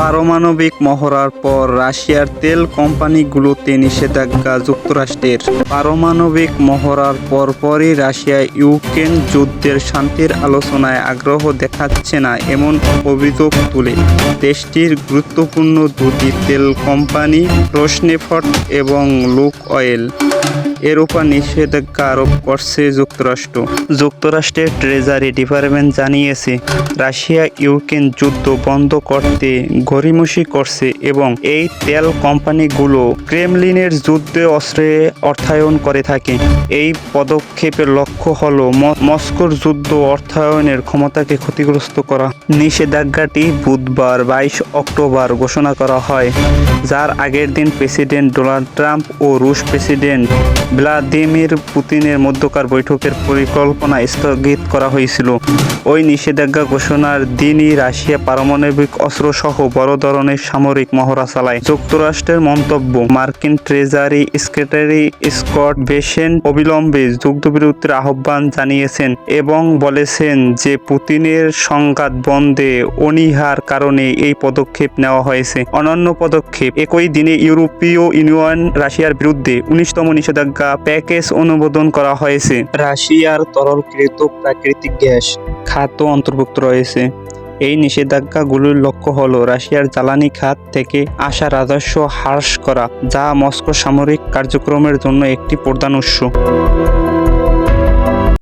পারমাণবিক মহড়ার পর রাশিয়ার তেল কোম্পানিগুলোতে নিষেধাজ্ঞা যুক্তরাষ্ট্রের। পারমাণবিক মহড়ার পরপরই রাশিয়া ইউক্রেন যুদ্ধের শান্তির আলোচনায় আগ্রহ দেখাচ্ছে না এমন অভিযোগ তুলে দেশটির গুরুত্বপূর্ণ দুটি তেল কোম্পানি রোসনেফট এবং লুকঅয়েল এর উপর নিষেধাজ্ঞা আরোপ করছে যুক্তরাষ্ট্র। যুক্তরাষ্ট্রের ট্রেজারি ডিপার্টমেন্ট জানিয়েছে, রাশিয়া ইউক্রেন যুদ্ধ বন্ধ করতে গড়িমসি করছে এবং এই তেল কোম্পানিগুলো ক্রেমলিনের যুদ্ধে অস্ত্রে অর্থায়ন করে থাকে। এই পদক্ষেপের লক্ষ্য হল মস্কোর যুদ্ধ অর্থায়নের ক্ষমতাকে ক্ষতিগ্রস্ত করা। নিষেধাজ্ঞাটি বুধবার 22 অক্টোবর ঘোষণা করা হয়, যার আগের দিন প্রেসিডেন্ট ডোনাল্ড ট্রাম্প ও রুশ প্রেসিডেন্ট ভ্লাদিমির পুতিনের মধ্যকার বৈঠকের পরিকল্পনা স্থগিত করা হয়েছিল। ওই নিষেধাজ্ঞা ঘোষণার দিনই রাশিয়া পারমাণবিক অস্ত্রসহ বড় ধরনের সামরিক মহড়া চালায়। যুক্তরাষ্ট্রের মন্তব্য, মার্কিন ট্রেজারি সেক্রেটারি স্কট বেসেন্ট অবিলম্বে যুদ্ধবিরতির আহ্বান জানিয়েছেন এবং বলেছেন যে পুতিনের সংঘাত বন্ধে অনীহার কারণে এই পদক্ষেপ নেওয়া হয়েছে। অন্যান্য পদক্ষেপ, একই দিনে ইউরোপীয় ইউনিয়ন রাশিয়ার বিরুদ্ধে 19তম নিষেধাজ্ঞা প্যাকেজ অনুমোদন করা হয়েছে। রাশিয়ার তরলকৃত প্রাকৃতিক গ্যাস খাতও অন্তর্ভুক্ত রয়েছে। এই নিষেধাজ্ঞাগুলোর লক্ষ্য হল রাশিয়ার জ্বালানি খাত থেকে আসা রাজস্ব হ্রাস করা, যা মস্কোর সামরিক কার্যক্রমের জন্য একটি প্রধান উৎস।